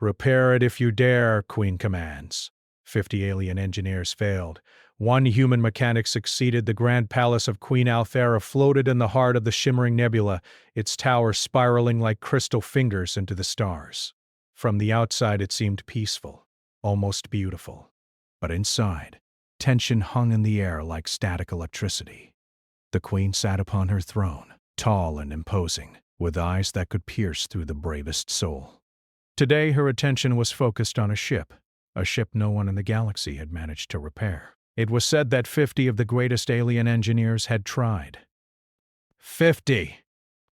Repair it if you dare, Queen commands. 50 alien engineers failed. One human mechanic succeeded. The grand palace of Queen Althera floated in the heart of the shimmering nebula, its towers spiraling like crystal fingers into the stars. From the outside it seemed peaceful, almost beautiful. But inside, tension hung in the air like static electricity. The queen sat upon her throne, tall and imposing, with eyes that could pierce through the bravest soul. Today her attention was focused on a ship no one in the galaxy had managed to repair. It was said that 50 of the greatest alien engineers had tried. 50!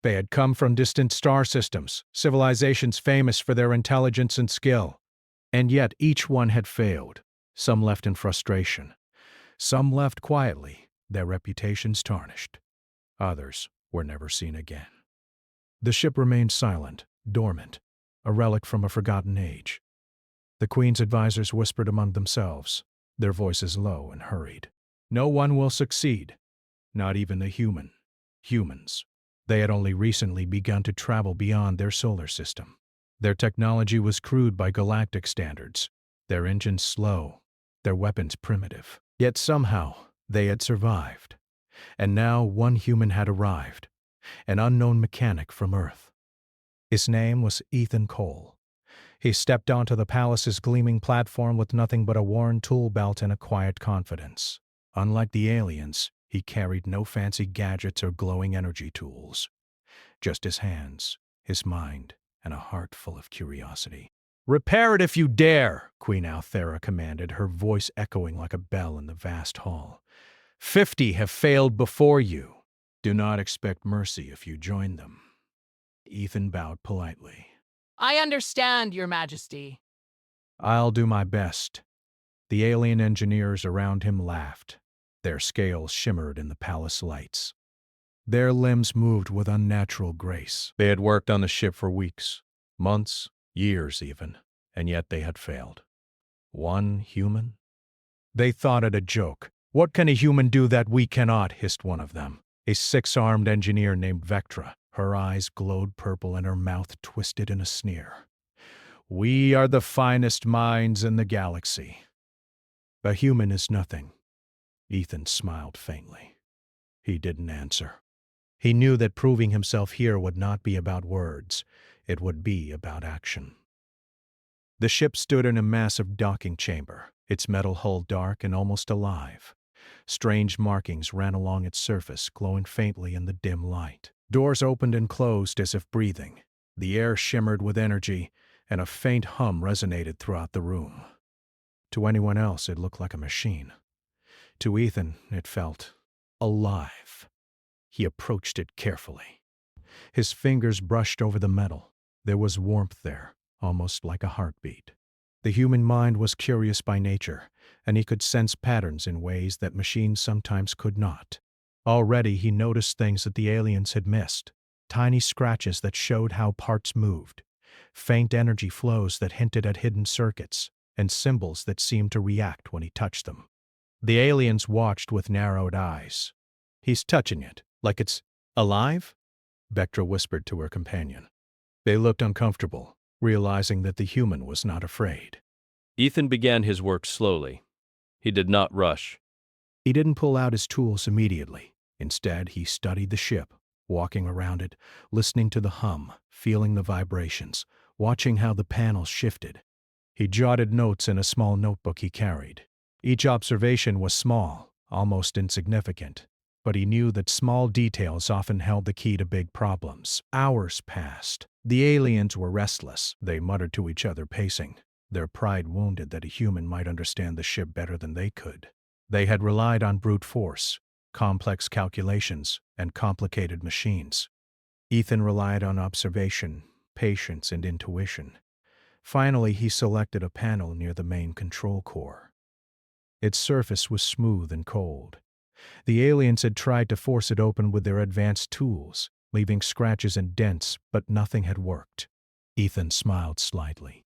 They had come from distant star systems, civilizations famous for their intelligence and skill. And yet each one had failed. Some left in frustration. Some left quietly, their reputations tarnished. Others were never seen again. The ship remained silent, dormant, a relic from a forgotten age. The Queen's advisors whispered among themselves, their voices low and hurried. No one will succeed, not even the humans. They had only recently begun to travel beyond their solar system. Their technology was crude by galactic standards, their engines slow, their weapons primitive. Yet somehow they had survived. And now one human had arrived, an unknown mechanic from Earth. His name was Ethan Cole. He stepped onto the palace's gleaming platform with nothing but a worn tool belt and a quiet confidence. Unlike the aliens, he carried no fancy gadgets or glowing energy tools. Just his hands, his mind, and a heart full of curiosity. "Repair it if you dare," Queen Althera commanded, her voice echoing like a bell in the vast hall. 50 have failed before you. Do not expect mercy if you join them. Ethan bowed politely. I understand, Your Majesty. I'll do my best. The alien engineers around him laughed. Their scales shimmered in the palace lights. Their limbs moved with unnatural grace. They had worked on the ship for weeks, months, years even, and yet they had failed. One human? They thought it a joke. What can a human do that we cannot, hissed one of them, a 6-armed engineer named Vectra. Her eyes glowed purple and her mouth twisted in a sneer. We are the finest minds in the galaxy. A human is nothing. Ethan smiled faintly. He didn't answer. He knew that proving himself here would not be about words. It would be about action. The ship stood in a massive docking chamber, its metal hull dark and almost alive. Strange markings ran along its surface, glowing faintly in the dim light. Doors opened and closed as if breathing. The air shimmered with energy, and a faint hum resonated throughout the room. To anyone else, it looked like a machine. To Ethan, it felt alive. He approached it carefully. His fingers brushed over the metal. There was warmth there, almost like a heartbeat. The human mind was curious by nature, and he could sense patterns in ways that machines sometimes could not. Already he noticed things that the aliens had missed, tiny scratches that showed how parts moved, faint energy flows that hinted at hidden circuits, and symbols that seemed to react when he touched them. The aliens watched with narrowed eyes. He's touching it, like it's alive? Vectra whispered to her companion. They looked uncomfortable, realizing that the human was not afraid. Ethan began his work slowly. He did not rush. He didn't pull out his tools immediately. Instead, he studied the ship, walking around it, listening to the hum, feeling the vibrations, watching how the panels shifted. He jotted notes in a small notebook he carried. Each observation was small, almost insignificant, but he knew that small details often held the key to big problems. Hours passed. The aliens were restless. They muttered to each other, pacing, their pride wounded that a human might understand the ship better than they could. They had relied on brute force, complex calculations, and complicated machines. Ethan relied on observation, patience, and intuition. Finally, he selected a panel near the main control core. Its surface was smooth and cold. The aliens had tried to force it open with their advanced tools, leaving scratches and dents, but nothing had worked. Ethan smiled slightly.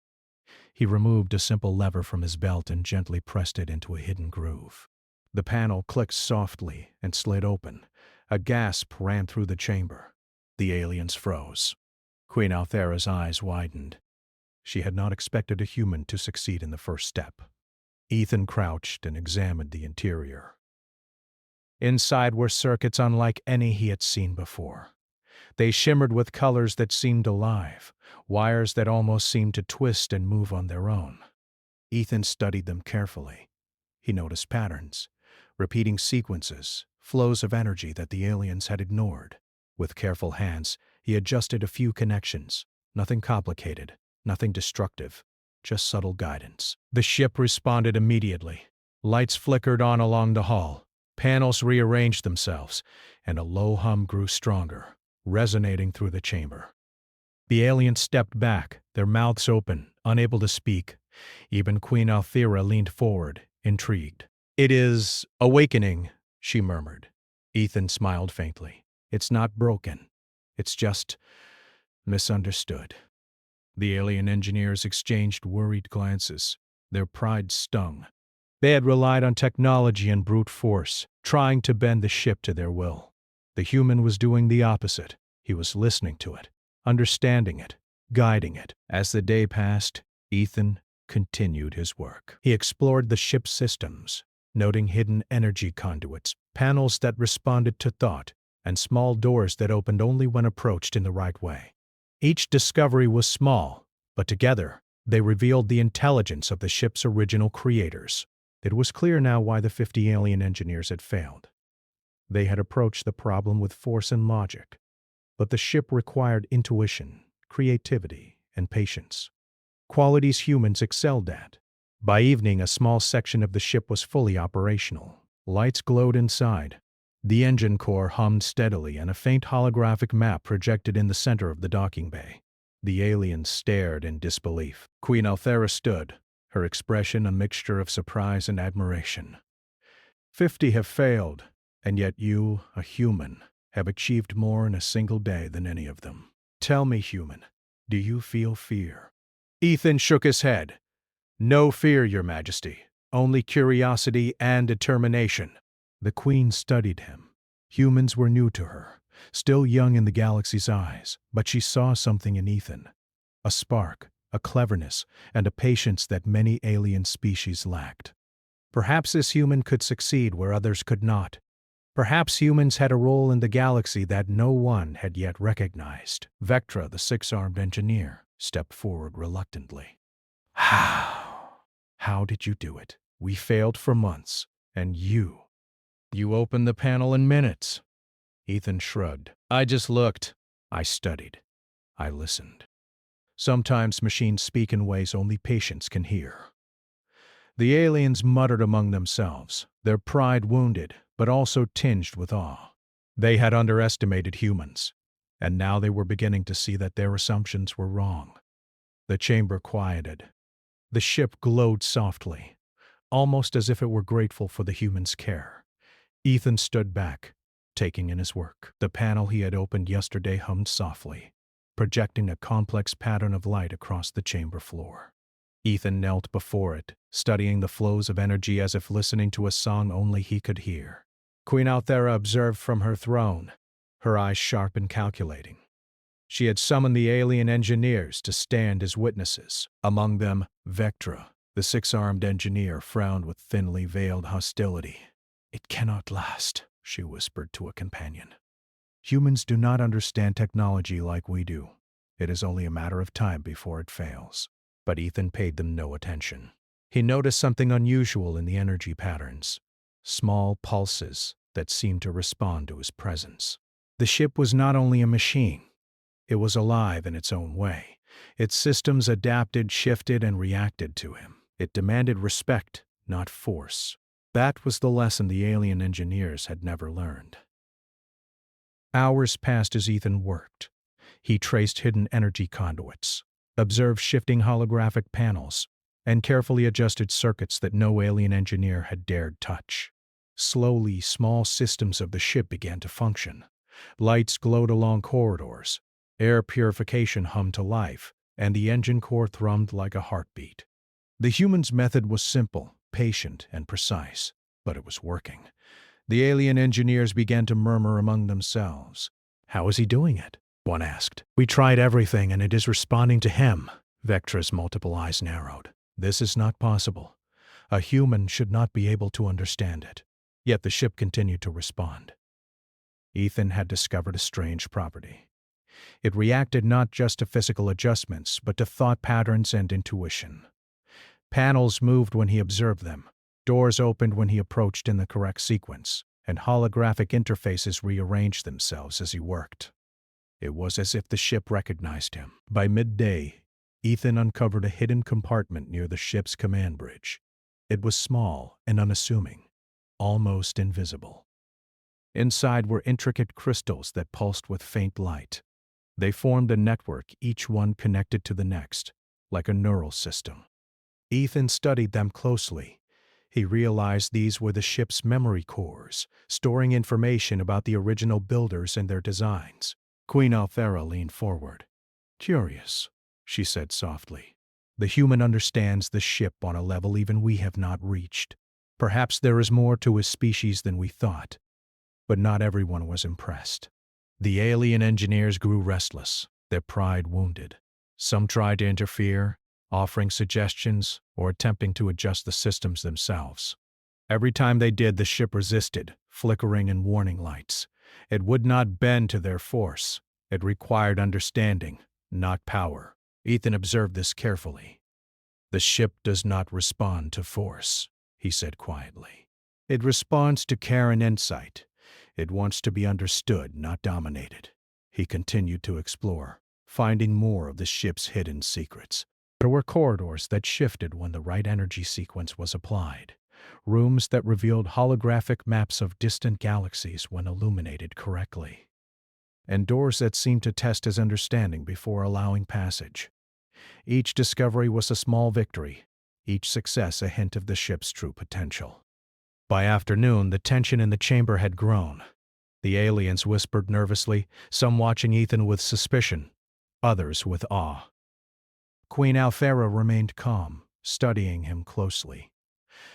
He removed a simple lever from his belt and gently pressed it into a hidden groove. The panel clicked softly and slid open. A gasp ran through the chamber. The aliens froze. Queen Althera's eyes widened. She had not expected a human to succeed in the first step. Ethan crouched and examined the interior. Inside were circuits unlike any he had seen before. They shimmered with colors that seemed alive, wires that almost seemed to twist and move on their own. Ethan studied them carefully. He noticed patterns, repeating sequences, flows of energy that the aliens had ignored. With careful hands, he adjusted a few connections. Nothing complicated, nothing destructive, just subtle guidance. The ship responded immediately. Lights flickered on along the hull. Panels rearranged themselves, and a low hum grew stronger, resonating through the chamber. The aliens stepped back, their mouths open, unable to speak. Even Queen Althera leaned forward, intrigued. "It is awakening," she murmured. Ethan smiled faintly. "It's not broken. It's just misunderstood." The alien engineers exchanged worried glances. Their pride stung. They had relied on technology and brute force, trying to bend the ship to their will. The human was doing the opposite. He was listening to it, understanding it, guiding it. As the day passed, Ethan continued his work. He explored the ship's systems, noting hidden energy conduits, panels that responded to thought, and small doors that opened only when approached in the right way. Each discovery was small, but together they revealed the intelligence of the ship's original creators. It was clear now why the 50 alien engineers had failed. They had approached the problem with force and logic, but the ship required intuition, creativity, and patience. Qualities humans excelled at. By evening, a small section of the ship was fully operational. Lights glowed inside. The engine core hummed steadily, and a faint holographic map projected in the center of the docking bay. The aliens stared in disbelief. Queen Althera stood, her expression a mixture of surprise and admiration. 50 have failed, and yet you, a human, have achieved more in a single day than any of them. Tell me, human, do you feel fear?" Ethan shook his head. "No fear, Your Majesty. Only curiosity and determination." The Queen studied him. Humans were new to her, still young in the galaxy's eyes, but she saw something in Ethan. A spark, a cleverness, and a patience that many alien species lacked. Perhaps this human could succeed where others could not. Perhaps humans had a role in the galaxy that no one had yet recognized. Vectra, the six-armed engineer, stepped forward reluctantly. How did you do it? We failed for months, and you opened the panel in minutes." Ethan shrugged. "I just looked. I studied. I listened. Sometimes machines speak in ways only patience can hear." The aliens muttered among themselves, their pride wounded, but also tinged with awe. They had underestimated humans, and now they were beginning to see that their assumptions were wrong. The chamber quieted. The ship glowed softly, almost as if it were grateful for the humans' care. Ethan stood back, taking in his work. The panel he had opened yesterday hummed softly, projecting a complex pattern of light across the chamber floor. Ethan knelt before it, studying the flows of energy as if listening to a song only he could hear. Queen Althera observed from her throne, her eyes sharp and calculating. She had summoned the alien engineers to stand as witnesses. Among them, Vectra, the six-armed engineer, frowned with thinly veiled hostility. "It cannot last," she whispered to a companion. "Humans do not understand technology like we do. It is only a matter of time before it fails." But Ethan paid them no attention. He noticed something unusual in the energy patterns, small pulses that seemed to respond to his presence. The ship was not only a machine, it was alive in its own way. Its systems adapted, shifted, and reacted to him. It demanded respect, not force. That was the lesson the alien engineers had never learned. Hours passed as Ethan worked. He traced hidden energy conduits, observed shifting holographic panels, and carefully adjusted circuits that no alien engineer had dared touch. Slowly, small systems of the ship began to function. Lights glowed along corridors, air purification hummed to life, and the engine core thrummed like a heartbeat. The human's method was simple, patient, and precise, but it was working. The alien engineers began to murmur among themselves. "How is he doing it?" one asked. "We tried everything, and it is responding to him," Vectra's multiple eyes narrowed. This is not possible. A human should not be able to understand it. Yet the ship continued to respond. Ethan had discovered a strange property. It reacted not just to physical adjustments, but to thought patterns and intuition. Panels moved when he observed them, doors opened when he approached in the correct sequence, and holographic interfaces rearranged themselves as he worked. It was as if the ship recognized him. By midday, Ethan uncovered a hidden compartment near the ship's command bridge. It was small and unassuming, almost invisible. Inside were intricate crystals that pulsed with faint light. They formed a network, each one connected to the next, like a neural system. Ethan studied them closely. He realized these were the ship's memory cores, storing information about the original builders and their designs. Queen Althera leaned forward. "Curious," she said softly. "The human understands the ship on a level even we have not reached. Perhaps there is more to his species than we thought." But not everyone was impressed. The alien engineers grew restless, their pride wounded. Some tried to interfere, offering suggestions or attempting to adjust the systems themselves. Every time they did, the ship resisted, flickering in warning lights. It would not bend to their force. It required understanding, not power. Ethan observed this carefully. "The ship does not respond to force," he said quietly. "It responds to care and insight. It wants to be understood, not dominated." He continued to explore, finding more of the ship's hidden secrets. There were corridors that shifted when the right energy sequence was applied, rooms that revealed holographic maps of distant galaxies when illuminated correctly, and doors that seemed to test his understanding before allowing passage. Each discovery was a small victory, each success a hint of the ship's true potential. By afternoon, the tension in the chamber had grown. The aliens whispered nervously, some watching Ethan with suspicion, others with awe. Queen Althera remained calm, studying him closely.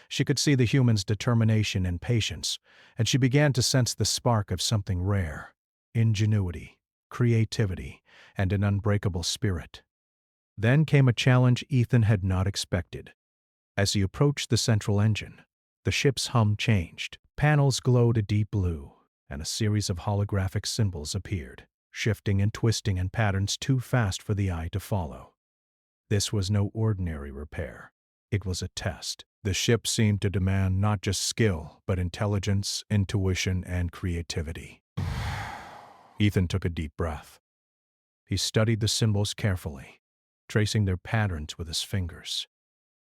She could see the human's determination and patience, and she began to sense the spark of something rare: ingenuity, creativity, and an unbreakable spirit. Then came a challenge Ethan had not expected. As he approached the central engine, the ship's hum changed. Panels glowed a deep blue, and a series of holographic symbols appeared, shifting and twisting in patterns too fast for the eye to follow. This was no ordinary repair. It was a test. The ship seemed to demand not just skill, but intelligence, intuition, and creativity. Ethan took a deep breath. He studied the symbols carefully, tracing their patterns with his fingers.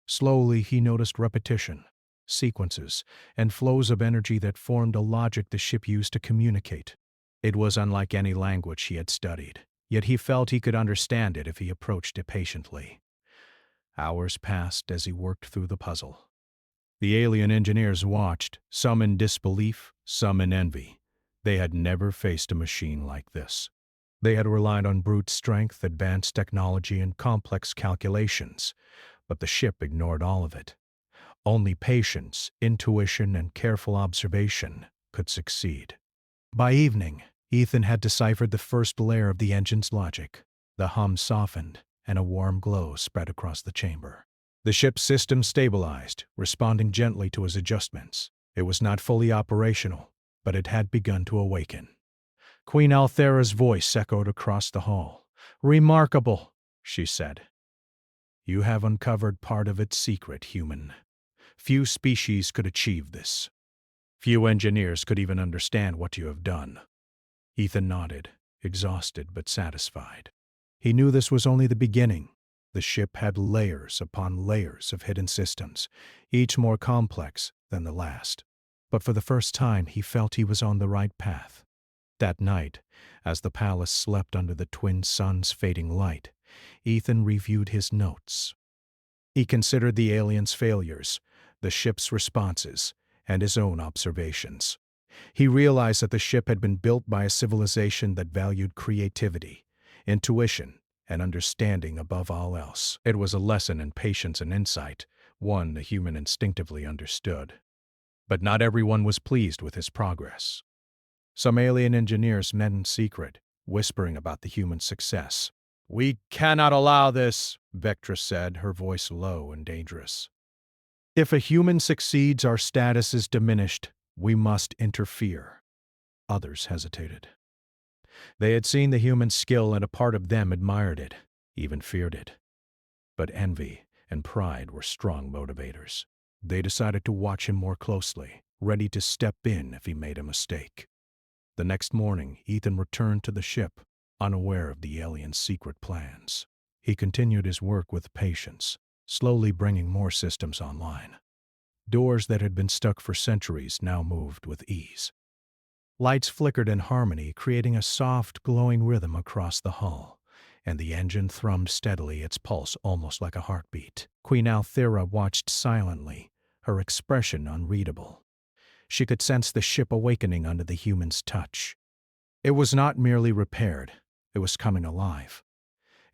Slowly, he noticed repetition, sequences, and flows of energy that formed a logic the ship used to communicate. It was unlike any language he had studied, yet he felt he could understand it if he approached it patiently. Hours passed as he worked through the puzzle. The alien engineers watched, some in disbelief, some in envy. They had never faced a machine like this. They had relied on brute strength, advanced technology, and complex calculations, but the ship ignored all of it. Only patience, intuition, and careful observation could succeed. By evening, Ethan had deciphered the first layer of the engine's logic. The hum softened, and a warm glow spread across the chamber. The ship's system stabilized, responding gently to his adjustments. It was not fully operational, but it had begun to awaken. Queen Althera's voice echoed across the hall. "Remarkable," she said. "You have uncovered part of its secret, human. Few species could achieve this. Few engineers could even understand what you have done." Ethan nodded, exhausted but satisfied. He knew this was only the beginning. The ship had layers upon layers of hidden systems, each more complex than the last. But for the first time, he felt he was on the right path. That night, as the palace slept under the twin suns' fading light, Ethan reviewed his notes. He considered the aliens' failures, the ship's responses, and his own observations. He realized that the ship had been built by a civilization that valued creativity, intuition, and understanding above all else. It was a lesson in patience and insight, one the human instinctively understood. But not everyone was pleased with his progress. Some alien engineers met in secret, whispering about the human success. "We cannot allow this," Vectra said, her voice low and dangerous. "If a human succeeds, our status is diminished. We must interfere." Others hesitated. They had seen the human skill, and a part of them admired it, even feared it. But envy and pride were strong motivators. They decided to watch him more closely, ready to step in if he made a mistake. The next morning, Ethan returned to the ship, unaware of the alien's secret plans. He continued his work with patience, slowly bringing more systems online. Doors that had been stuck for centuries now moved with ease. Lights flickered in harmony, creating a soft, glowing rhythm across the hull, and the engine thrummed steadily, its pulse almost like a heartbeat. Queen Althera watched silently, her expression unreadable. She could sense the ship awakening under the human's touch. It was not merely repaired, it was coming alive.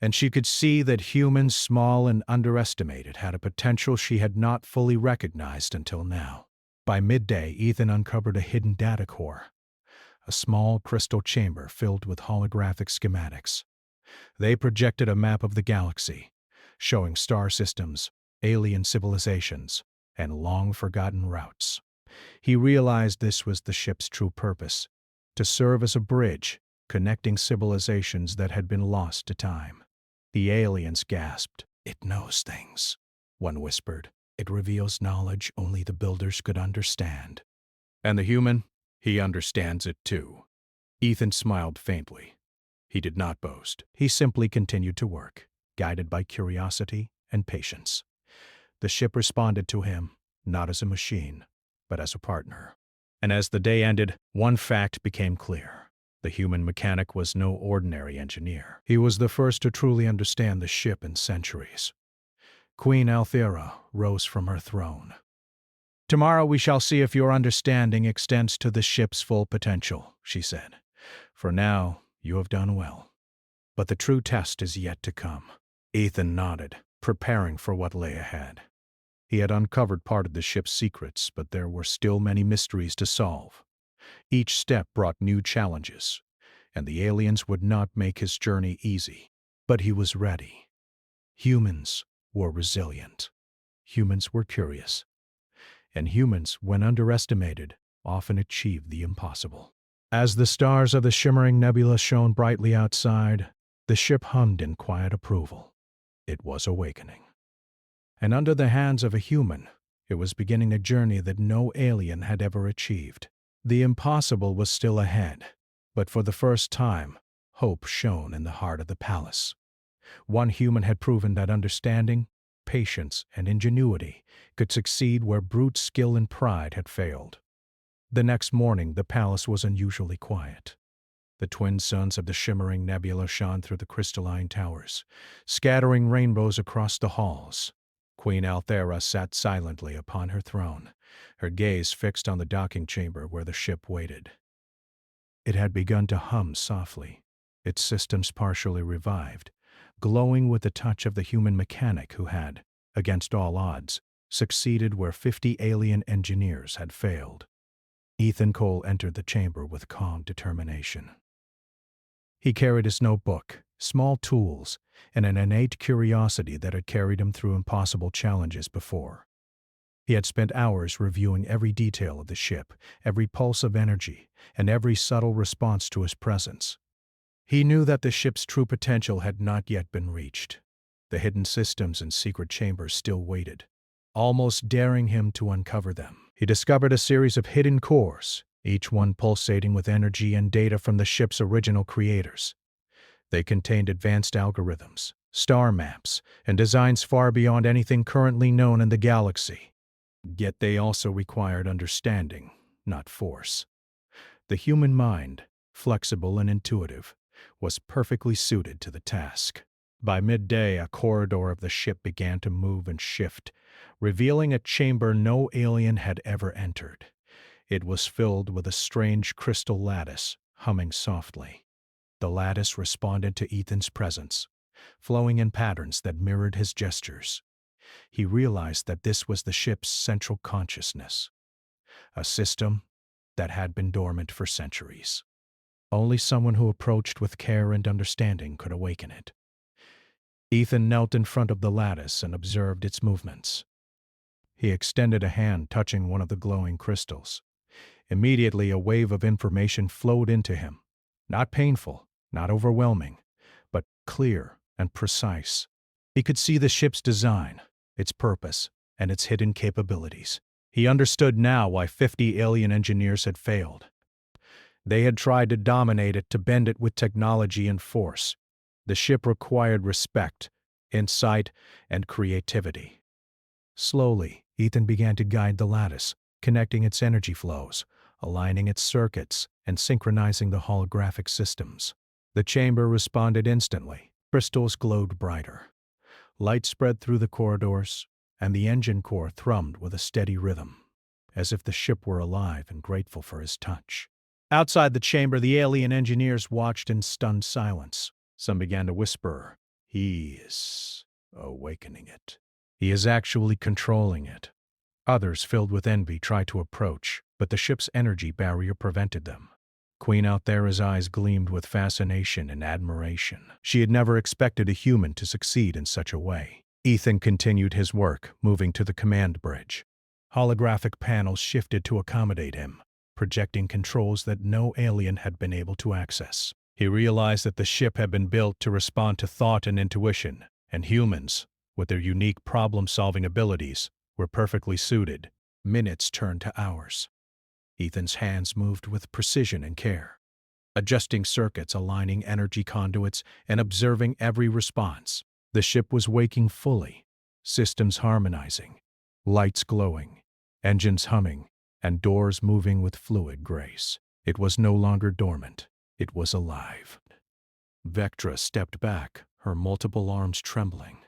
And she could see that humans, small and underestimated, had a potential she had not fully recognized until now. By midday, Ethan uncovered a hidden data core, a small crystal chamber filled with holographic schematics. They projected a map of the galaxy, showing star systems, alien civilizations, and long-forgotten routes. He realized this was the ship's true purpose, to serve as a bridge, connecting civilizations that had been lost to time. The aliens gasped. "It knows things," one whispered. "It reveals knowledge only the builders could understand." "And the human? He understands it too." Ethan smiled faintly. He did not boast. He simply continued to work, guided by curiosity and patience. The ship responded to him, not as a machine, but as a partner. And as the day ended, one fact became clear. The human mechanic was no ordinary engineer. He was the first to truly understand the ship in centuries. Queen Althera rose from her throne. "Tomorrow we shall see if your understanding extends to the ship's full potential," she said. "For now, you have done well. But the true test is yet to come." Ethan nodded, preparing for what lay ahead. He had uncovered part of the ship's secrets, but there were still many mysteries to solve. Each step brought new challenges, and the aliens would not make his journey easy. But he was ready. Humans were resilient. Humans were curious. And humans, when underestimated, often achieved the impossible. As the stars of the shimmering nebula shone brightly outside, the ship hummed in quiet approval. It was awakening. And under the hands of a human, it was beginning a journey that no alien had ever achieved. The impossible was still ahead, but for the first time, hope shone in the heart of the palace. One human had proven that understanding, patience, and ingenuity could succeed where brute skill and pride had failed. The next morning, the palace was unusually quiet. The twin suns of the shimmering nebula shone through the crystalline towers, scattering rainbows across the halls. Queen Althera sat silently upon her throne, her gaze fixed on the docking chamber where the ship waited. It had begun to hum softly, its systems partially revived, glowing with the touch of the human mechanic who had, against all odds, succeeded where 50 alien engineers had failed. Ethan Cole entered the chamber with calm determination. He carried his notebook, small tools, and an innate curiosity that had carried him through impossible challenges before. He had spent hours reviewing every detail of the ship, every pulse of energy, and every subtle response to his presence. He knew that the ship's true potential had not yet been reached. The hidden systems and secret chambers still waited, almost daring him to uncover them. He discovered a series of hidden cores, each one pulsating with energy and data from the ship's original creators. They contained advanced algorithms, star maps, and designs far beyond anything currently known in the galaxy. Yet they also required understanding, not force. The human mind, flexible and intuitive, was perfectly suited to the task. By midday, a corridor of the ship began to move and shift, revealing a chamber no alien had ever entered. It was filled with a strange crystal lattice, humming softly. The lattice responded to Ethan's presence, flowing in patterns that mirrored his gestures. He realized that this was the ship's central consciousness, a system that had been dormant for centuries. Only someone who approached with care and understanding could awaken it. Ethan knelt in front of the lattice and observed its movements. He extended a hand, touching one of the glowing crystals. Immediately, a wave of information flowed into him. Not painful, not overwhelming, but clear and precise. He could see the ship's design, its purpose, and its hidden capabilities. He understood now why 50 alien engineers had failed. They had tried to dominate it, to bend it with technology and force. The ship required respect, insight, and creativity. Slowly, Ethan began to guide the lattice, connecting its energy flows, aligning its circuits, and synchronizing the holographic systems. The chamber responded instantly. Crystals glowed brighter. Light spread through the corridors, and the engine core thrummed with a steady rhythm, as if the ship were alive and grateful for his touch. Outside the chamber, the alien engineers watched in stunned silence. Some began to whisper, "He is awakening it. He is actually controlling it." Others, filled with envy, tried to approach, but the ship's energy barrier prevented them. Queen Althera's eyes gleamed with fascination and admiration. She had never expected a human to succeed in such a way. Ethan continued his work, moving to the command bridge. Holographic panels shifted to accommodate him, projecting controls that no alien had been able to access. He realized that the ship had been built to respond to thought and intuition, and humans, with their unique problem-solving abilities, were perfectly suited. Minutes turned to hours. Ethan's hands moved with precision and care, adjusting circuits, aligning energy conduits, and observing every response. The ship was waking fully, systems harmonizing, lights glowing, engines humming, and doors moving with fluid grace. It was no longer dormant. It was alive. Vectra stepped back, her multiple arms trembling.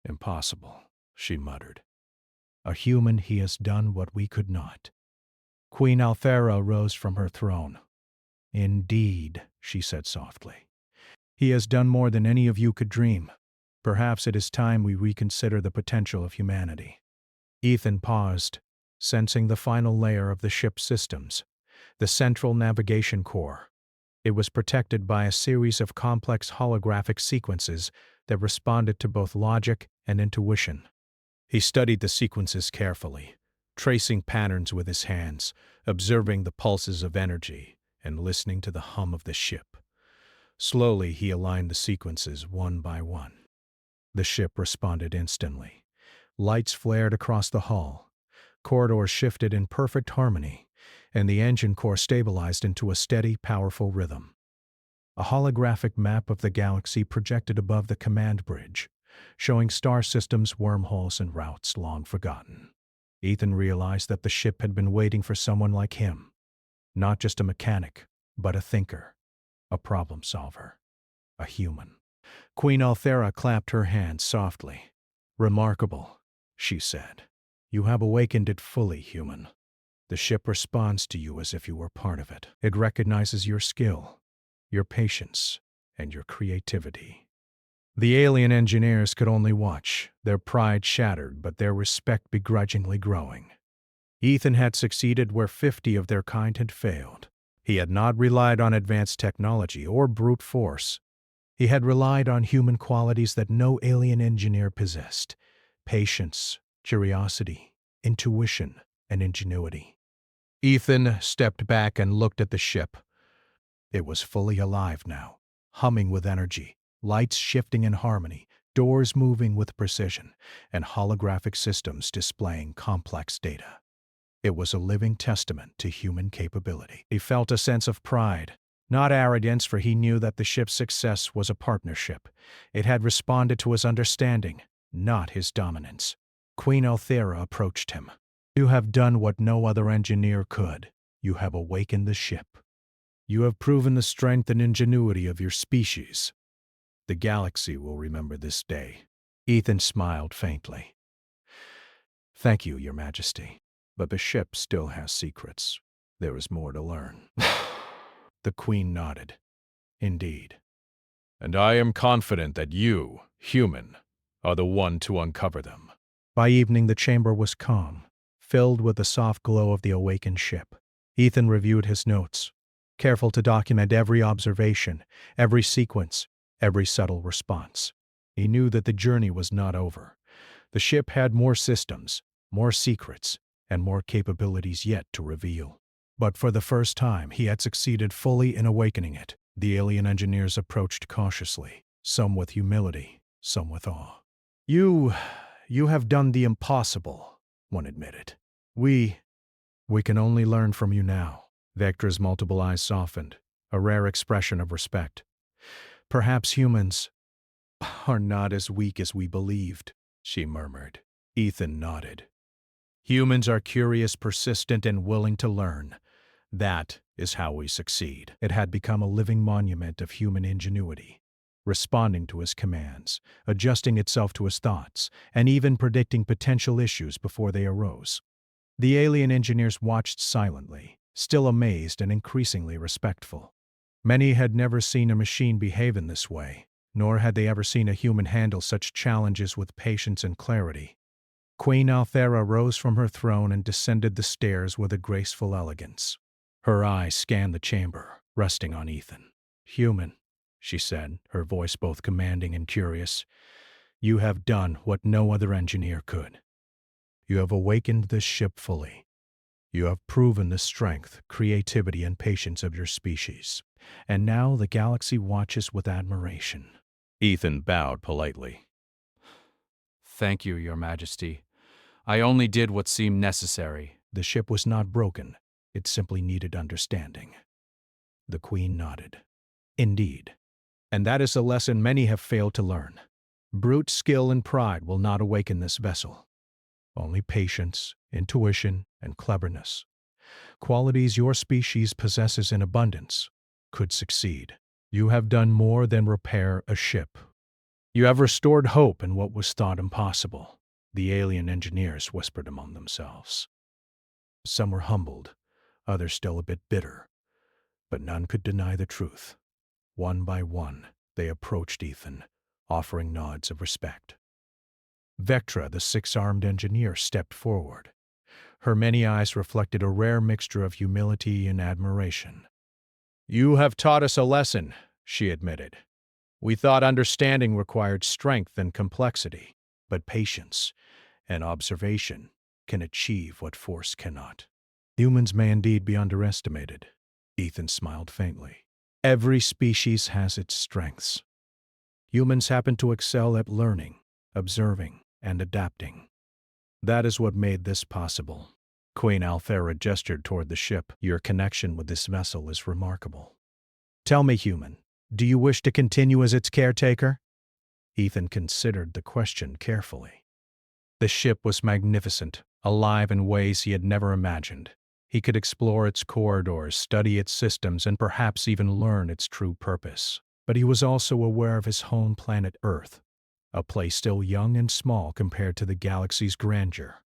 "Impossible," she muttered. "A human, he has done what we could not." Queen Althera rose from her throne. "Indeed," she said softly. "He has done more than any of you could dream. Perhaps it is time we reconsider the potential of humanity." Ethan paused, sensing the final layer of the ship's systems, the central navigation core. It was protected by a series of complex holographic sequences that responded to both logic and intuition. He studied the sequences carefully, tracing patterns with his hands, observing the pulses of energy, and listening to the hum of the ship. Slowly, he aligned the sequences one by one. The ship responded instantly. Lights flared across the hull, corridors shifted in perfect harmony, and the engine core stabilized into a steady, powerful rhythm. A holographic map of the galaxy projected above the command bridge, showing star systems, wormholes, and routes long forgotten. Ethan realized that the ship had been waiting for someone like him, not just a mechanic, but a thinker, a problem solver, a human. Queen Althera clapped her hands softly. "Remarkable," she said. "You have awakened it fully, human. The ship responds to you as if you were part of it. It recognizes your skill, your patience, and your creativity." The alien engineers could only watch, their pride shattered but their respect begrudgingly growing. Ethan had succeeded where 50 of their kind had failed. He had not relied on advanced technology or brute force. He had relied on human qualities that no alien engineer possessed: patience, curiosity, intuition, and ingenuity. Ethan stepped back and looked at the ship. It was fully alive now, humming with energy, lights shifting in harmony, doors moving with precision, and holographic systems displaying complex data. It was a living testament to human capability. He felt a sense of pride, not arrogance, for he knew that the ship's success was a partnership. It had responded to his understanding, not his dominance. Queen Althera approached him. "You have done what no other engineer could. You have awakened the ship. You have proven the strength and ingenuity of your species. The galaxy will remember this day." Ethan smiled faintly. "Thank you, Your Majesty. But the ship still has secrets. There is more to learn." The Queen nodded. "Indeed. And I am confident that you, human, are the one to uncover them." By evening, the chamber was calm, filled with the soft glow of the awakened ship. Ethan reviewed his notes, careful to document every observation, every sequence, every subtle response. He knew that the journey was not over. The ship had more systems, more secrets, and more capabilities yet to reveal. But for the first time, he had succeeded fully in awakening it. The alien engineers approached cautiously, some with humility, some with awe. You have done the impossible, one admitted. We can only learn from you now. Vectra's multiple eyes softened, a rare expression of respect. Perhaps humans are not as weak as we believed, she murmured. Ethan nodded. Humans are curious, persistent, and willing to learn. That is how we succeed. It had become a living monument of human ingenuity, responding to his commands, adjusting itself to his thoughts, and even predicting potential issues before they arose. The alien engineers watched silently, still amazed and increasingly respectful. Many had never seen a machine behave in this way, nor had they ever seen a human handle such challenges with patience and clarity. Queen Althera rose from her throne and descended the stairs with a graceful elegance. Her eyes scanned the chamber, resting on Ethan. "Human," she said, her voice both commanding and curious, "you have done what no other engineer could. You have awakened this ship fully. You have proven the strength, creativity, and patience of your species. And now the galaxy watches with admiration." Ethan bowed politely. Thank you, Your Majesty. I only did what seemed necessary. The ship was not broken. It simply needed understanding. The Queen nodded. Indeed. And that is a lesson many have failed to learn. Brute skill and pride will not awaken this vessel. Only patience, intuition, and cleverness, qualities your species possesses in abundance, could succeed. You have done more than repair a ship. You have restored hope in what was thought impossible, the alien engineers whispered among themselves. Some were humbled, others still a bit bitter, but none could deny the truth. One by one, they approached Ethan, offering nods of respect. Vectra, the six-armed engineer, stepped forward. Her many eyes reflected a rare mixture of humility and admiration. "You have taught us a lesson," she admitted. "We thought understanding required strength and complexity, but patience and observation can achieve what force cannot." "Humans may indeed be underestimated," Ethan smiled faintly. "Every species has its strengths. Humans happen to excel at learning, observing, and adapting. That is what made this possible." Queen Althera gestured toward the ship. "Your connection with this vessel is remarkable. Tell me, human, do you wish to continue as its caretaker?" Ethan considered the question carefully. The ship was magnificent, alive in ways he had never imagined. He could explore its corridors, study its systems, and perhaps even learn its true purpose. But he was also aware of his home planet Earth, a place still young and small compared to the galaxy's grandeur.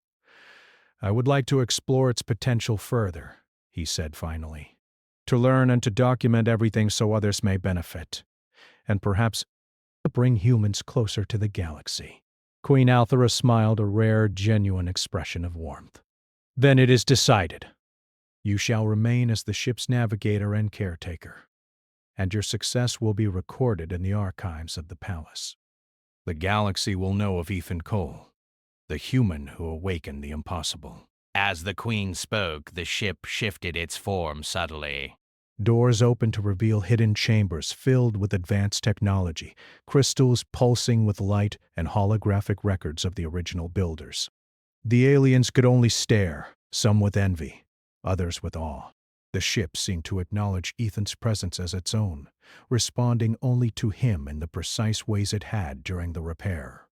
"I would like to explore its potential further," he said finally. "To learn and to document everything so others may benefit, and perhaps bring humans closer to the galaxy." Queen Althera smiled, a rare, genuine expression of warmth. "Then it is decided. You shall remain as the ship's navigator and caretaker, and your success will be recorded in the archives of the palace. The galaxy will know of Ethan Cole, the human who awakened the impossible." As the Queen spoke, the ship shifted its form subtly. Doors opened to reveal hidden chambers filled with advanced technology, crystals pulsing with light, and holographic records of the original builders. The aliens could only stare, some with envy, others with awe. The ship seemed to acknowledge Ethan's presence as its own, responding only to him in the precise ways it had during the repair.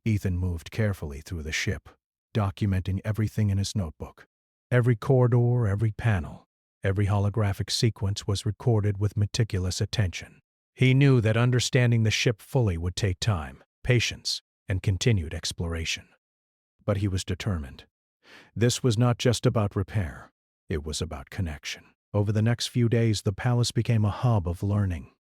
Ethan moved carefully through the ship, documenting everything in his notebook. Every corridor, every panel, every holographic sequence was recorded with meticulous attention. He knew that understanding the ship fully would take time, patience, and continued exploration. But he was determined. This was not just about repair. It was about connection. Over the next few days, the palace became a hub of learning.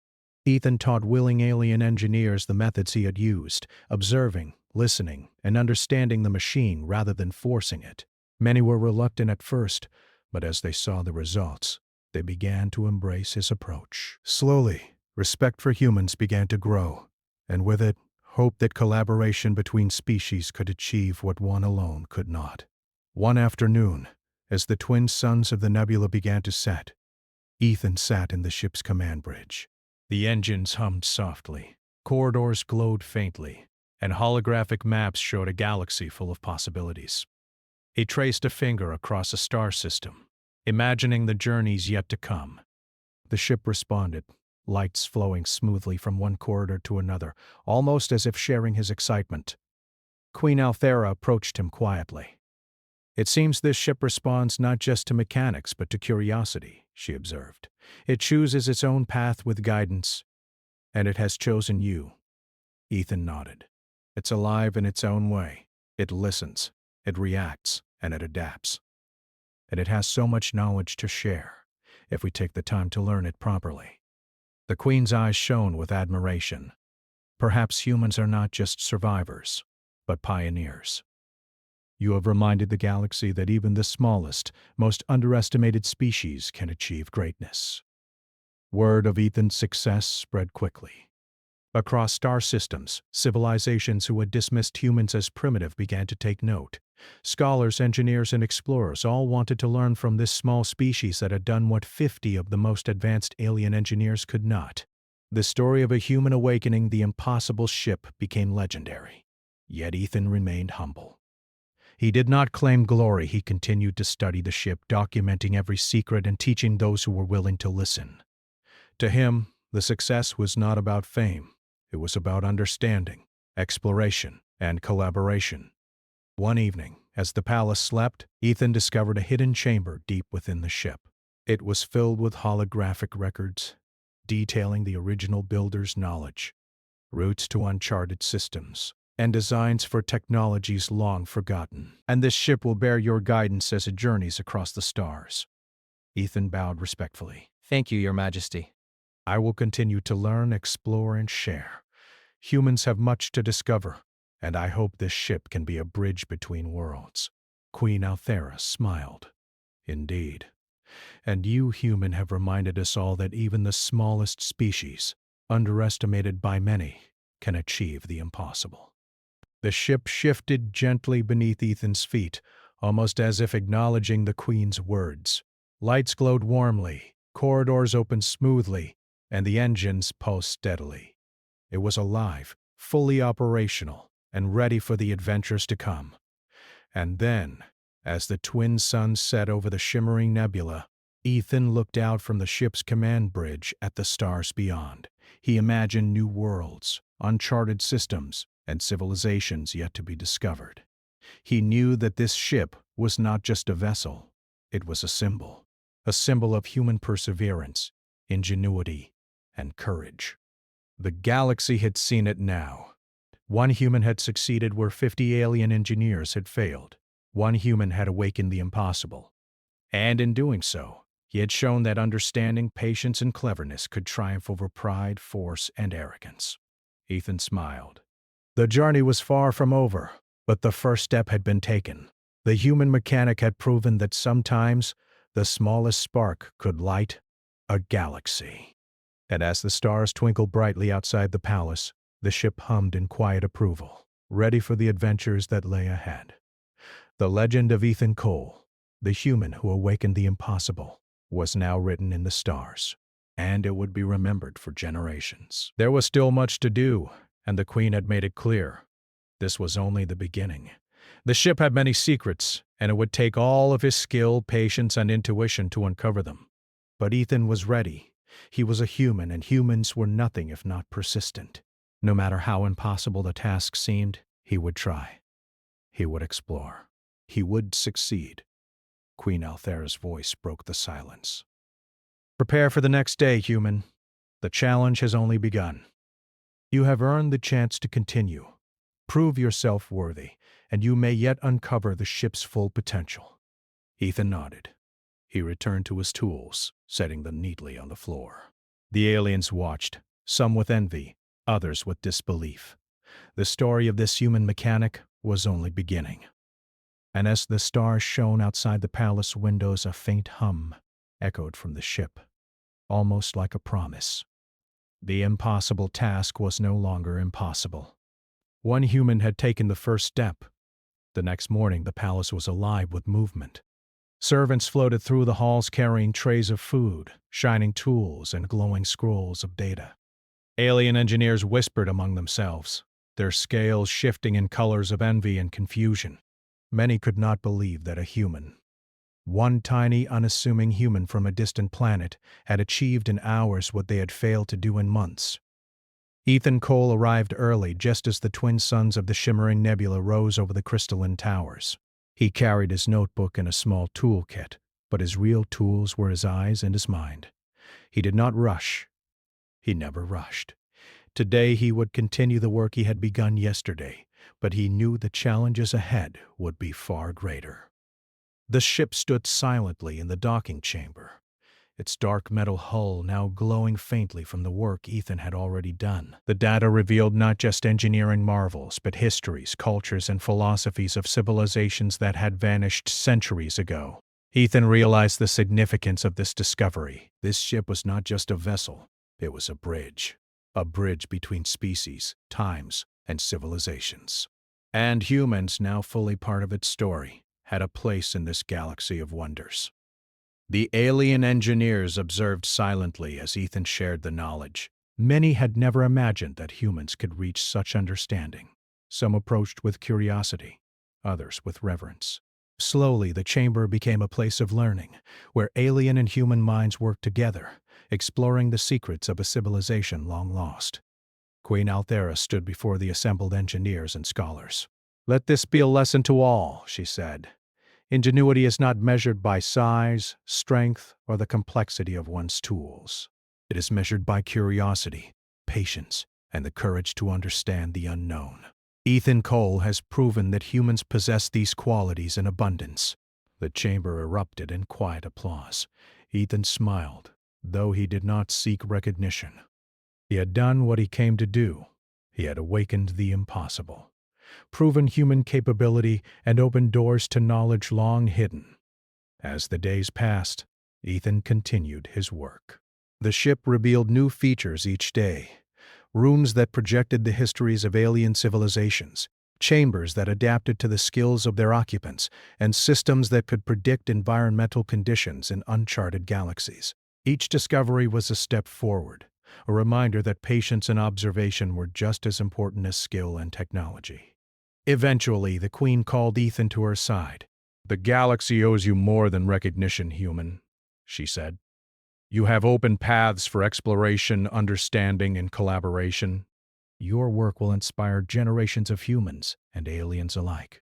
Ethan taught willing alien engineers the methods he had used, observing, listening, and understanding the machine rather than forcing it. Many were reluctant at first, but as they saw the results, they began to embrace his approach. Slowly, Respect for humans began to grow, and with it, hope that collaboration between species could achieve what one alone could not. One afternoon, as the twin suns of the nebula began to set, Ethan sat in the ship's command bridge. The engines hummed softly, corridors glowed faintly, and holographic maps showed a galaxy full of possibilities. He traced a finger across a star system, imagining the journeys yet to come. The ship responded, lights flowing smoothly from one corridor to another, almost as if sharing his excitement. Queen Althera approached him quietly. "It seems this ship responds not just to mechanics but to curiosity," she observed. "It chooses its own path with guidance, and it has chosen you." Ethan nodded. "It's alive in its own way. It listens, it reacts, and it adapts. And it has so much knowledge to share, if we take the time to learn it properly." The Queen's eyes shone with admiration. "Perhaps humans are not just survivors, but pioneers. You have reminded the galaxy that even the smallest, most underestimated species can achieve greatness." Word of Ethan's success spread quickly. Across star systems, civilizations who had dismissed humans as primitive began to take note. Scholars, engineers, and explorers all wanted to learn from this small species that had done what 50 of the most advanced alien engineers could not. The story of a human awakening the impossible ship became legendary. Yet Ethan remained humble. He did not claim glory. He continued to study the ship, documenting every secret and teaching those who were willing to listen. To him, the success was not about fame. It was about understanding, exploration, and collaboration. One evening, as the palace slept, Ethan discovered a hidden chamber deep within the ship. It was filled with holographic records, detailing the original builder's knowledge, routes to uncharted systems, and designs for technologies long forgotten. "And this ship will bear your guidance as it journeys across the stars." Ethan bowed respectfully. Thank you, Your Majesty. "I will continue to learn, explore, and share. Humans have much to discover, and I hope this ship can be a bridge between worlds." Queen Althera smiled. "Indeed. And you, human, have reminded us all that even the smallest species, underestimated by many, can achieve the impossible." The ship shifted gently beneath Ethan's feet, almost as if acknowledging the Queen's words. Lights glowed warmly, corridors opened smoothly, and the engines pulsed steadily. It was alive, fully operational, and ready for the adventures to come. And then, as the twin suns set over the shimmering nebula, Ethan looked out from the ship's command bridge at the stars beyond. He imagined new worlds, uncharted systems, and civilizations yet to be discovered. He knew that this ship was not just a vessel, it was a symbol of human perseverance, ingenuity, and courage. The galaxy had seen it now. One human had succeeded where 50 alien engineers had failed. One human had awakened the impossible. And in doing so, he had shown that understanding, patience, and cleverness could triumph over pride, force, and arrogance. Ethan smiled. The journey was far from over, but the first step had been taken. The human mechanic had proven that sometimes the smallest spark could light a galaxy. And as the stars twinkled brightly outside the palace, the ship hummed in quiet approval, ready for the adventures that lay ahead. The legend of Ethan Cole, the human who awakened the impossible, was now written in the stars, and it would be remembered for generations. There was still much to do, and the Queen had made it clear. This was only the beginning. The ship had many secrets, and it would take all of his skill, patience, and intuition to uncover them. But Ethan was ready. He was a human, and humans were nothing if not persistent. No matter how impossible the task seemed, he would try. He would explore. He would succeed. Queen Althera's voice broke the silence. "Prepare for the next day, human. The challenge has only begun. You have earned the chance to continue. Prove yourself worthy, and you may yet uncover the ship's full potential." Ethan nodded. He returned to his tools, setting them neatly on the floor. The aliens watched, some with envy, others with disbelief. The story of this human mechanic was only beginning. And as the stars shone outside the palace windows, a faint hum echoed from the ship, almost like a promise. The impossible task was no longer impossible. One human had taken the first step. The next morning, the palace was alive with movement. Servants floated through the halls carrying trays of food, shining tools, and glowing scrolls of data. Alien engineers whispered among themselves, their scales shifting in colors of envy and confusion. Many could not believe that a human, one tiny, unassuming human from a distant planet, had achieved in hours what they had failed to do in months. Ethan Cole arrived early, just as the twin suns of the shimmering nebula rose over the crystalline towers. He carried his notebook and a small toolkit, but his real tools were his eyes and his mind. He did not rush. He never rushed. Today he would continue the work he had begun yesterday, but he knew the challenges ahead would be far greater. The ship stood silently in the docking chamber, its dark metal hull now glowing faintly from the work Ethan had already done. The data revealed not just engineering marvels, but histories, cultures, and philosophies of civilizations that had vanished centuries ago. Ethan realized the significance of this discovery. This ship was not just a vessel, it was a bridge between species, times, and civilizations. And humans, now fully part of its story, had a place in this galaxy of wonders. The alien engineers observed silently as Ethan shared the knowledge. Many had never imagined that humans could reach such understanding. Some approached with curiosity, others with reverence. Slowly, the chamber became a place of learning, where alien and human minds worked together, exploring the secrets of a civilization long lost. Queen Althera stood before the assembled engineers and scholars. "Let this be a lesson to all," she said. "Ingenuity is not measured by size, strength, or the complexity of one's tools. It is measured by curiosity, patience, and the courage to understand the unknown." Ethan Cole has proven that humans possess these qualities in abundance. The chamber erupted in quiet applause. Ethan smiled, though he did not seek recognition. He had done what he came to do. He had awakened the impossible, proven human capability, and opened doors to knowledge long hidden. As the days passed, Ethan continued his work. The ship revealed new features each day. Rooms that projected the histories of alien civilizations, chambers that adapted to the skills of their occupants, and systems that could predict environmental conditions in uncharted galaxies. Each discovery was a step forward, a reminder that patience and observation were just as important as skill and technology. Eventually, the Queen called Ethan to her side. "The galaxy owes you more than recognition, human," she said. "You have opened paths for exploration, understanding, and collaboration. Your work will inspire generations of humans and aliens alike."